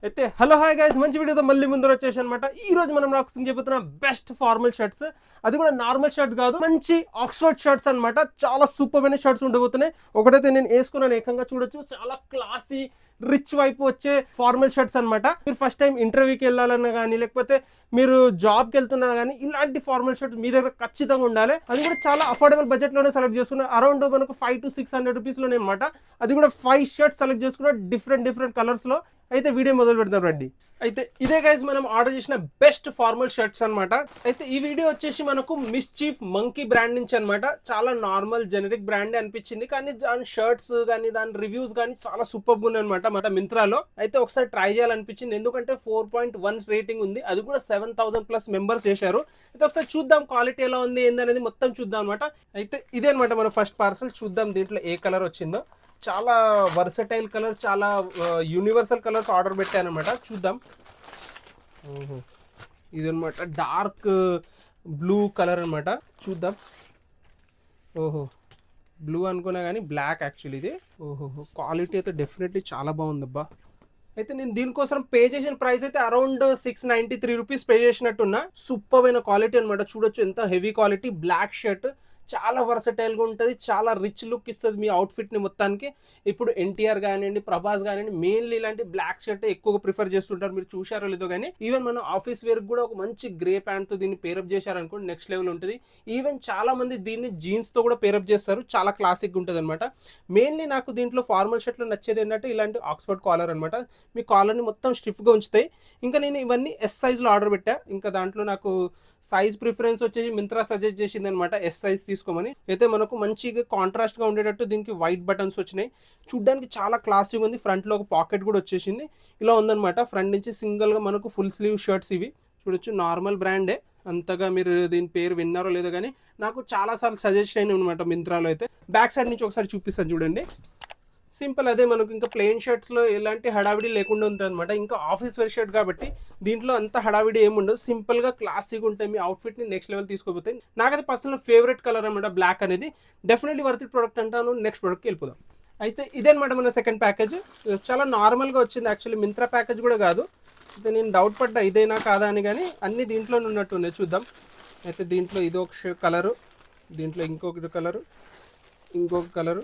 అయితే hello hi guys, మంచి వీడియోతో మళ్ళీ ముందర వచ్చేసి అనమాట. ఈ రోజు మనం నాకు చెబుతున్న బెస్ట్ ఫార్మల్ షర్ట్స్, అది కూడా నార్మల్ షర్ట్ కాదు, మంచి ఆక్స్ఫర్డ్ షర్ట్స్ అనమాట. చాలా సూపర్ అయిన షర్ట్స్ ఉండబోతున్నాయి. ఒకటైతే నేను వేసుకున్నాను, ఏకంగా చూడొచ్చు, చాలా క్లాసీ రిచ్ వైపు వచ్చే ఫార్మల్ షర్ట్స్ అనమాట. మీరు ఫస్ట్ టైం ఇంటర్వ్యూకి వెళ్ళాలన్నా కానీ, లేకపోతే మీరు జాబ్కి వెళ్తున్నా కానీ, ఇలాంటి ఫార్మల్ షర్ట్ మీ దగ్గర ఖచ్చితంగా ఉండాలి. అది కూడా చాలా అఫోర్డబుల్ బడ్జెట్ లోనే సెలెక్ట్ చేసుకున్నా. అరౌండ్ మనకు 500 to 600 రూపీస్ లోనే అనమాట. అది కూడా 5 షర్ట్స్ సెలెక్ట్ చేసుకున్నా, డిఫరెంట్ కలర్స్ లో. అయితే వీడియో మొదలు పెడతాం రండి. అయితే ఇదే గైస్ మనం ఆర్డర్ చేసిన బెస్ట్ ఫార్మల్ షర్ట్స్ అనమాట. అయితే ఈ వీడియో వచ్చేసి మనకు మిస్చీఫ్ మంకీ బ్రాండ్ నుంచి అనమాట. చాలా నార్మల్ జెనరిక్ బ్రాండ్ అనిపించింది, కానీ దాని షర్ట్స్ కానీ దాని రివ్యూస్ కానీ చాలా సూపర్ ఉన్నాయి అనమాట మన మింత్రాలో. అయితే ఒకసారి ట్రై చేయాలనిపించింది, ఎందుకంటే 4.1 రేటింగ్ ఉంది, అది కూడా 7,000+ మెంబర్స్ చేశారు. అయితే ఒకసారి చూద్దాం క్వాలిటీ ఎలా ఉంది ఏందనేది మొత్తం చూద్దాం అనమాట. అయితే ఇదే అనమాట మన ఫస్ట్ పార్సల్. చూద్దాం దీంట్లో ఏ కలర్ వచ్చిందో. చాలా వర్సటైల్ కలర్, చాలా యూనివర్సల్ కలర్స్ ఆర్డర్ పెట్టాను అనమాట. చూద్దాం. ఇదనమాట డార్క్ బ్లూ కలర్ అనమాట. చూద్దాం. ఓహో, బ్లూ అనుకున్నా కానీ బ్లాక్ యాక్చువల్లీ ఇది. ఓహో, క్వాలిటీ అయితే డెఫినెట్లీ చాలా బాగుందబ్బా. అయితే నేను దీనికోసం పే చేసిన ప్రైస్ అయితే అరౌండ్ 693 రూపీస్ పే చేసినట్టున్నా. సూపర్ అయిన క్వాలిటీ అనమాట. చూడొచ్చు ఎంత హెవీ క్వాలిటీ. బ్లాక్ షర్ట్, చాలా వర్సటైల్గా ఉంటుంది, చాలా రిచ్ లుక్ ఇస్తుంది మీ అవుట్ఫిట్ని మొత్తానికి. ఇప్పుడు ఎన్టీఆర్ కానివ్వండి, ప్రభాస్ కానివ్వండి, మెయిన్లీ ఇలాంటి బ్లాక్ షర్ట్ ఎక్కువగా ప్రిఫర్ చేస్తుంటారు. మీరు చూశారో లేదో కానీ, ఈవెన్ మన ఆఫీస్ వేర్ కూడా ఒక మంచి గ్రే ప్యాంట్తో దీన్ని పేరప్ చేశారనుకోండి, నెక్స్ట్ లెవెల్ ఉంటుంది. ఈవెన్ చాలా మంది దీన్ని జీన్స్తో కూడా పేరప్ చేస్తారు, చాలా క్లాసిక్గా ఉంటుంది అనమాట. మెయిన్లీ నాకు దీంట్లో ఫార్మల్ షర్ట్లో నచ్చేది ఏంటంటే ఇలాంటి ఆక్స్ఫర్డ్ కాలర్ అనమాట. మీ కాలర్ని మొత్తం స్టిఫ్గా ఉంచుతాయి. ఇంకా నేను ఇవన్నీ ఎస్ సైజ్లో ఆర్డర్ పెట్టా. ఇంకా దాంట్లో నాకు సైజ్ ప్రిఫరెన్స్ వచ్చేసి మింత్రా సజెస్ట్ చేసింది అనమాట, ఎస్ సైజ్ తీసుకోమని. అయితే మనకు మంచిగా కాంట్రాస్ట్గా ఉండేటట్టు దీనికి వైట్ బటన్స్ వచ్చినాయి. చూడ్డానికి చాలా క్లాసిక్ ఉంది. ఫ్రంట్లో ఒక పాకెట్ కూడా వచ్చేసింది. ఇలా ఉందన్నమాట. ఫ్రంట్ నుంచి సింగిల్గా మనకు ఫుల్ స్లీవ్ షర్ట్స్ ఇవి. చూడొచ్చు, నార్మల్ బ్రాండే. అంతగా మీరు దీని పేరు విన్నారో లేదో కానీ నాకు చాలాసార్లు సజెస్ట్ అయినాయి అనమాట మింత్రాలో. అయితే బ్యాక్ సైడ్ నుంచి ఒకసారి చూపిస్తాను చూడండి. సింపుల్, అదే మనకు ఇంకా ప్లెయిన్ షర్ట్స్లో ఎలాంటి హడావిడి లేకుండా ఉంటుంది అనమాట. ఇంకా ఆఫీస్ వేర్ షర్ట్ కాబట్టి దీంట్లో అంత హడావిడి ఏముండదు. సింపుల్గా క్లాసిక్ ఉంటాయి, మీ అవుట్ఫిట్ని నెక్స్ట్ లెవెల్ తీసుకోపోతాయి. నాకైతే పర్సనల్ ఫేవరెట్ కలర్ అనమాట బ్లాక్ అనేది. డెఫినెట్లీ వర్త్ ఇట్ ప్రోడక్ట్ అంటాను. నెక్స్ట్ ప్రోడక్ట్కి వెళ్ళిపోదాం. అయితే ఇదేనమాట మన సెకండ్ ప్యాకేజ్. చాలా నార్మల్గా వచ్చింది యాక్చువల్లీ, మింత్రా ప్యాకేజ్ కూడా కాదు. అయితే నేను డౌట్ పడ్డా ఇదేనా కాదా అని, కానీ అన్ని దీంట్లోనే ఉన్నట్టు ఉన్నాయి. చూద్దాం. అయితే దీంట్లో ఇదొక కలరు, దీంట్లో ఇంకొక కలరు, ఇంకొక కలరు,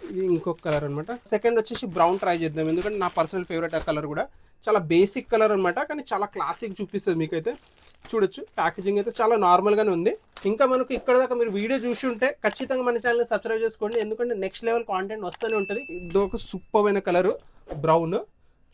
ఇది ఇంకొక కలర్ అనమాట. సెకండ్ వచ్చేసి బ్రౌన్ ట్రై చేద్దాం, ఎందుకంటే నా పర్సనల్ ఫేవరెట్ ఆ కలర్ కూడా. చాలా బేసిక్ కలర్ అనమాట, కానీ చాలా క్లాసిక్ చూపిస్తుంది మీకైతే. చూడొచ్చు, ప్యాకేజింగ్ అయితే చాలా నార్మల్గానే ఉంది. ఇంకా మనకు ఇక్కడ దాకా మీరు వీడియో చూసి ఉంటే ఖచ్చితంగా మన ఛానల్ని సబ్స్క్రైబ్ చేసుకోండి, ఎందుకంటే నెక్స్ట్ లెవెల్ కాంటెంట్ వస్తూనే ఉంటుంది. ఇదొక సూపర్ అయిన కలరు, బ్రౌన్.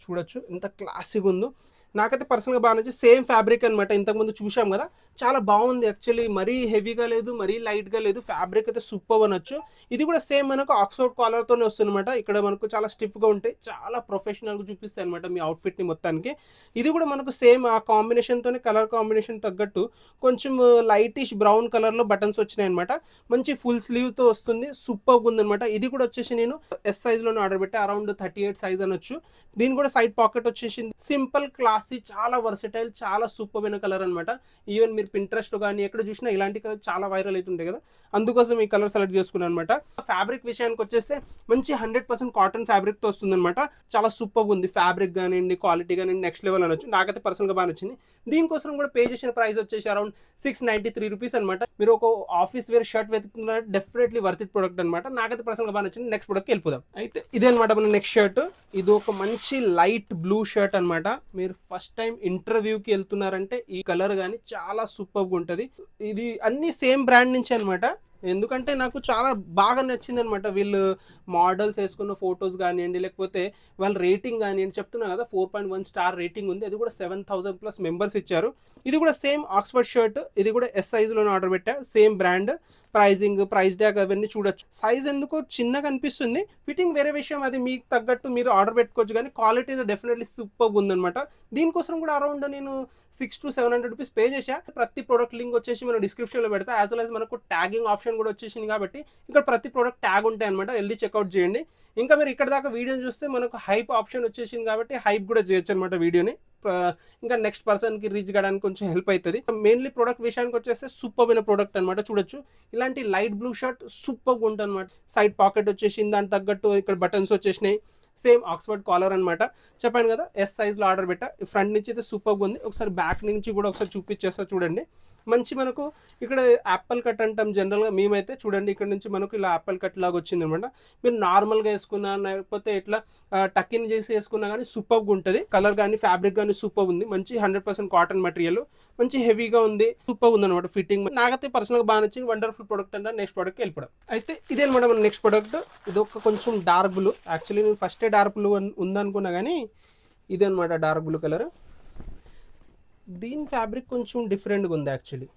చూడొచ్చు ఎంత క్లాసిక్ ఉందో. నాకైతే పర్సనల్గా బాగా నచ్చి. సేమ్ ఫ్యాబ్రిక్ అనమాట, ఇంతకుముందు చూసాం కదా. చాలా బాగుంది యాక్చువల్లీ. మరీ హెవీగా లేదు, మరీ లైట్గా లేదు. ఫ్యాబ్రిక్ అయితే సూపర్ అనొచ్చు. ఇది కూడా సేమ్ మనకు ఆక్స్ఫర్డ్ కాలర్తోనే వస్తుంది అనమాట. ఇక్కడ మనకు చాలా స్టిఫ్గా ఉంటాయి, చాలా ప్రొఫెషనల్గా చూపిస్తాయి అనమాట మీ అవుట్ఫిట్ని మొత్తానికి. ఇది కూడా మనకు సేమ్ ఆ కాంబినేషన్తోనే, కలర్ కాంబినేషన్ తగ్గట్టు కొంచెం లైటిష్ బ్రౌన్ కలర్లో బటన్స్ వచ్చినాయి అనమాట. మంచి ఫుల్ స్లీవ్తో వస్తుంది, సూపర్గా ఉందనమాట. ఇది కూడా వచ్చేసి నేను ఎస్ సైజ్లోనే ఆర్డర్ పెట్టా, అరౌండ్ 38 సైజ్ అనొచ్చు. దీని కూడా సైడ్ పాకెట్ వచ్చేసింది. సింపుల్, క్లాసీ, చాలా వర్సటైల్, చాలా సూపర్ అయిన కలర్ అనమాట. ఈవెన్ మీరు పింట్రెస్ట్ కానీ ఎక్కడ చూసినా ఇలాంటి కలర్ చాలా వైరల్ అవుతుంటాయి కదా, అందుకోసం ఈ కలర్ సెలెక్ట్ చేసుకున్నాను అనమాట. ఫ్యాబ్రిక్ విషయానికి వచ్చేస్తే మంచి 100% కాటన్ ఫ్యాబ్రిక్తో వస్తుంది అనమాట. చాలా సూపర్ ఉంది. ఫ్యాబ్రిక్ కానివ్వండి, క్వాలిటీ కానివ్వండి, నెక్స్ట్ లెవెల్ అనొచ్చు. నాకైతే పర్సనల్గా బాగా నచ్చింది. దీనికోసం కూడా పే చేసిన ప్రైస్ వచ్చేసి అరౌండ్ 693 రూపీస్ అనమాట. మీరు ఒక ఆఫీస్ వేర్ షర్ట్ వెతుకుతున్నారు, డెఫినెట్లీ వర్త్ ఇట్ ప్రొడక్ట్ అనమాట. నాకైతే పర్సనల్గా బాగా నచ్చింది. నెక్స్ట్ ప్రొడక్ట్కి వెళ్ళిపోదాం. అయితే ఇదే అనమాట మన నెక్స్ట్ షర్ట్. ఇది ఒక మంచి లైట్ బ్లూ షర్ట్ అనమాట. మీరు ఫస్ట్ టైం ఇంటర్వ్యూకి వెళ్తున్నారంటే ఈ కలర్ కానీ చాలా సూపర్గా ఉంటుంది. ఇది అన్ని సేమ్ బ్రాండ్ నుంచి అనమాట. ఎందుకంటే నాకు చాలా బాగా నచ్చింది అనమాట. వీళ్ళు మోడల్స్ వేసుకున్న ఫొటోస్ కానివ్వండి, లేకపోతే వాళ్ళ రేటింగ్ కానివ్వండి. చెప్తున్నా కదా, 4.1 స్టార్ రేటింగ్ ఉంది. అది కూడా 7,000+ మెంబర్స్ ఇచ్చారు. ఇది కూడా సేమ్ ఆక్స్ఫర్డ్ షర్ట్. ఇది కూడా ఎస్ సైజ్లోనే ఆర్డర్ పెట్టా. Same brand. ప్రైస్ ట్యాగ్ అవన్నీ చూడొచ్చు. సైజ్ ఎందుకో చిన్నగా అనిపిస్తుంది, ఫిట్టింగ్ వేరే విషయం, అది మీకు తగ్గట్టు మీరు ఆర్డర్ పెట్టుకోవచ్చు. కానీ క్వాలిటీ డెఫినెట్లీ సూపర్గా ఉందన్నమాట. దీనికోసం కూడా అరౌండ్ నేను 600 to 700 రూపీస్ పే చేశా. ప్రతి ప్రోడక్ట్ లింక్ వచ్చేసి మనం డిస్క్రిప్షన్లో పెడతా. యాజ్ వెల్ యాజ్ మనకు ట్యాగింగ్ ఆప్షన్ కూడా వచ్చేసింది కాబట్టి ఇక్కడ ప్రతి ప్రోడక్ట్ ట్యాగ్ ఉంటాయి అనమాట. వెళ్ళి చెక్అవుట్ చేయండి. ఇంకా మీరు ఇక్కడ దాకా వీడియోని చూస్తే మనకు హైప్ ఆప్షన్ వచ్చేసింది కాబట్టి హైప్ కూడా చేయొచ్చు అనమాట వీడియోని. ఇంకా నెక్స్ట్ పర్సన్కి రీచ్ కావడానికి కొంచెం హెల్ప్ అవుతుంది. మెయిన్లీ ప్రోడక్ట్ విషయానికి వచ్చేస్తే సూపర్ అయిన ప్రోడక్ట్ అనమాట. చూడొచ్చు, ఇలాంటి లైట్ బ్లూ షర్ట్ సూపర్గా ఉంటుంది అనమాట. సైడ్ పాకెట్ వచ్చేసింది, దానికి తగ్గట్టు ఇక్కడ బటన్స్ వచ్చేసినాయి. సేమ్ ఆక్స్ఫర్డ్ కాలర్ అనమాట. చెప్పాను కదా ఎస్ సైజ్లో ఆర్డర్ పెట్టా. ఫ్రంట్ నుంచి అయితే సూపర్గా ఉంది. ఒకసారి బ్యాక్ నుంచి కూడా ఒకసారి చూపించేస్తా చూడండి. మంచి మనకు ఇక్కడ యాపిల్ కట్ అంటాం జనరల్గా మేమైతే. చూడండి ఇక్కడ నుంచి మనకు ఇలా యాపిల్ కట్ లాగా వచ్చింది అనమాట. మీరు నార్మల్గా వేసుకున్నా లేకపోతే ఇట్లా టకిన్ చేసి వేసుకున్నా కానీ సూపర్గా ఉంటుంది. కలర్ కానీ ఫ్యాబ్రిక్ కానీ సూపర్ ఉంది. మంచి 100% కాటన్ మెటీరియల్, మంచి హెవీగా ఉంది, సూపర్ ఉంది అనమాట ఫిట్టింగ్. నాకైతే పర్సనల్గా బాగా నచ్చింది. వండర్ఫుల్ ప్రొడక్ట్ అంటే నెక్స్ట్ ప్రొడక్ట్కి వెళ్ళిపోవడం. అయితే ఇదే అనమాట మన నెక్స్ట్ ప్రొడక్ట్. ఇది ఒక కొంచెం డార్క్ బ్లూ. యాక్చువల్లీ నేను ఫస్టే డార్క్ బ్లూ ఉందనుకున్నా కానీ ఇదే అనమాట డార్క్ బ్లూ కలర్. దీని ఫ్యాబ్రిక్ కొంచెం డిఫరెంట్గా ఉంది యాక్చువల్లీ.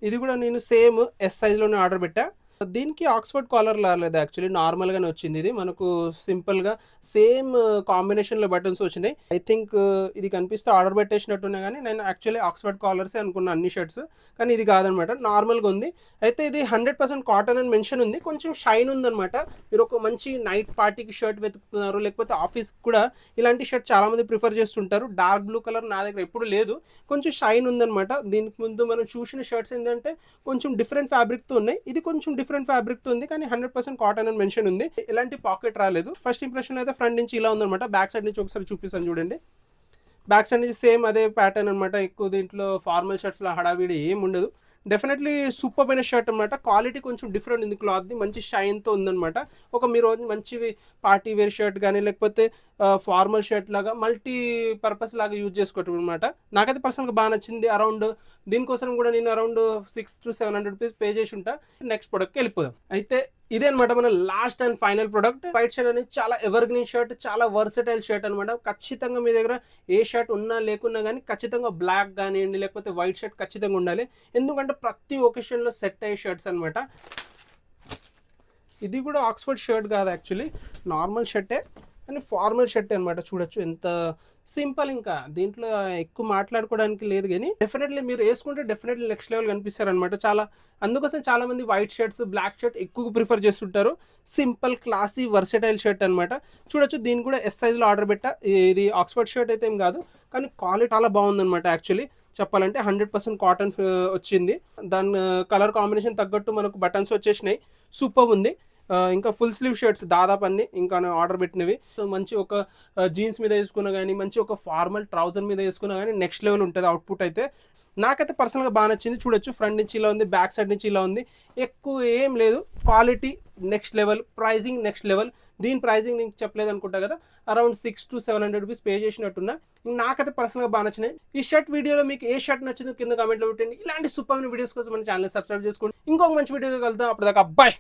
ఇది కూడా నేను సేమ్ ఎస్ సైజ్లోనే ఆర్డర్ పెట్టా. దీనికి ఆక్స్ఫర్డ్ కాలర్ రాలేదు యాక్చువల్లీ, నార్మల్గానే వచ్చింది. ఇది మనకు సింపుల్గా సేమ్ కాంబినేషన్లో బటన్స్ వచ్చినాయి. ఐ థింక్ ఇది కనిపిస్తే ఆర్డర్ పెట్టేసినట్టున్నా కానీ నేను యాక్చువల్లీ ఆక్స్ఫర్డ్ కాలర్సే అనుకున్నా అన్ని షర్ట్స్, కానీ ఇది కాదనమాట, నార్మల్గా ఉంది. అయితే ఇది 100% కాటన్ అని మెన్షన్ ఉంది. కొంచెం షైన్ ఉందనమాట. మీరు ఒక మంచి నైట్ పార్టీకి షర్ట్ వెతుకుతున్నారు, లేకపోతే ఆఫీస్కి కూడా ఇలాంటి షర్ట్ చాలామంది ప్రిఫర్ చేస్తుంటారు. డార్క్ బ్లూ కలర్ నా దగ్గర ఎప్పుడు లేదు, కొంచెం షైన్ ఉందనమాట. దీనికి ముందు మనం చూసిన షర్ట్స్ ఏంటంటే కొంచెం డిఫరెంట్ ఫ్యాబ్రిక్తో ఉన్నాయి. ఇది కొంచెం డిఫరెంట్ ఫ్యాబ్రిక్ తో ఉంది, కానీ 100% కాటన్ అని మెన్షన్ ఉంది. ఎలాంటి పాకెట్ రాలేదు. ఫస్ట్ ఇంప్రెషన్ అయితే ఫ్రంట్ నుంచి ఇలా ఉందన్నమాట. బ్యాక్ సైడ్ నుంచి ఒకసారి చూపిస్తాను చూడండి. బ్యాక్ సైడ్ నుంచి సేమ్ అదే ప్యాటర్న్ అనమాట. ఎక్కువ దీంట్లో ఫార్మల్ షర్ట్స్లో హడావిడి ఏం ఉండదు. డెఫినెట్లీ సూపర్ అయిన షర్ట్ అనమాట. క్వాలిటీ కొంచెం డిఫరెంట్ ఉంది. క్లాత్ది మంచి షైన్తో ఉందన్నమాట. ఒక మీరు మంచి పార్టీ వేర్ షర్ట్ కానీ లేకపోతే ఫార్మల్ షర్ట్ లాగా మల్టీ పర్పస్ లాగా యూజ్ చేసుకోవటం అనమాట. నాకైతే పర్సనల్గా బాగా నచ్చింది. అరౌండ్ దీనికోసం కూడా నేను అరౌండ్ 600 to 700 రూపీస్ పే చేసి ఉంటా. నెక్స్ట్ ప్రొడక్ట్కి వెళ్ళిపోదాం. అయితే ఇదే అనమాట మన last and final product. White shirt అనేది చాలా ఎవర్ గ్రీన్ షర్ట్, చాలా వర్సటైల్ షర్ట్ అనమాట. ఖచ్చితంగా మీ దగ్గర ఏ షర్ట్ ఉన్నా లేకున్నా కానీ ఖచ్చితంగా బ్లాక్ కానివ్వండి లేకపోతే వైట్ షర్ట్ ఖచ్చితంగా ఉండాలి. ఎందుకంటే ప్రతి ఒకేషన్లో సెట్ అయ్యే షర్ట్స్ అనమాట. ఇది కూడా ఆక్స్ఫర్డ్ షర్ట్ కాదు యాక్చువల్లీ, నార్మల్ షర్టే, కానీ ఫార్మల్ షర్ట్ అనమాట. చూడొచ్చు ఎంత సింపుల్. ఇంకా దీంట్లో ఎక్కువ మాట్లాడుకోవడానికి లేదు, కానీ డెఫినెట్లీ మీరు వేసుకుంటే డెఫినెట్లీ నెక్స్ట్ లెవెల్ కనిపిస్తారనమాట. చాలా అందుకోసం చాలా మంది వైట్ షర్ట్స్ బ్లాక్ షర్ట్ ఎక్కువ ప్రిఫర్ చేస్తుంటారు. సింపుల్ క్లాసీ వర్సటైల్ షర్ట్ అనమాట. చూడొచ్చు దీన్ని కూడా ఎస్ సైజ్లో ఆర్డర్ పెట్టా. ఇది ఆక్స్ఫర్డ్ షర్ట్ అయితే ఏం కాదు, కానీ క్వాలిటీ చాలా బాగుందనమాట. యాక్చువల్లీ చెప్పాలంటే 100% కాటన్ వచ్చింది. దాని కలర్ కాంబినేషన్ తగ్గట్టు మనకు బటన్స్ వచ్చేసినాయి. సూపర్ ఉంది. ఇంకా ఫుల్ స్లీవ్ షర్ట్స్ దాదాపు అన్ని ఇంకా ఆర్డర్ పెట్టినవి. సో మంచి ఒక జీన్స్ మీద వేసుకున్నా కానీ మంచి ఒక ఫార్మల్ ట్రౌజర్ మీద వేసుకున్నా కానీ నెక్స్ట్ లెవెల్ ఉంటుంది అవుట్పుట్ అయితే. నాకైతే పర్సనల్గా బాగా నచ్చింది. చూడొచ్చు ఫ్రంట్ నుంచి ఇలా ఉంది, బ్యాక్ సైడ్ నుంచి ఇలా ఉంది. ఎక్కువ ఏం లేదు, quality next level, pricing next level. దీని ప్రైజింగ్ నేను చెప్పలేదు అనుకుంటా కదా, అరౌండ్ 600 to 700 రూపీస్ పే చేసినట్టున్నా. నాకైతే పర్సనల్గా బాగా నచ్చినాయి. ఈ షర్ట్ వీడియోలో మీకు ఏ షర్ట్ నచ్చిందో కింద కామెంట్లో పెట్టండి. ఇలాంటి సూపర్ వీడియోస్ కోసం మన ఛానల్ సబ్స్క్రైబ్ చేసుకోండి. ఇంకొక మంచి వీడియో కలుద్దాం. అప్పటిదాకా బాయ్.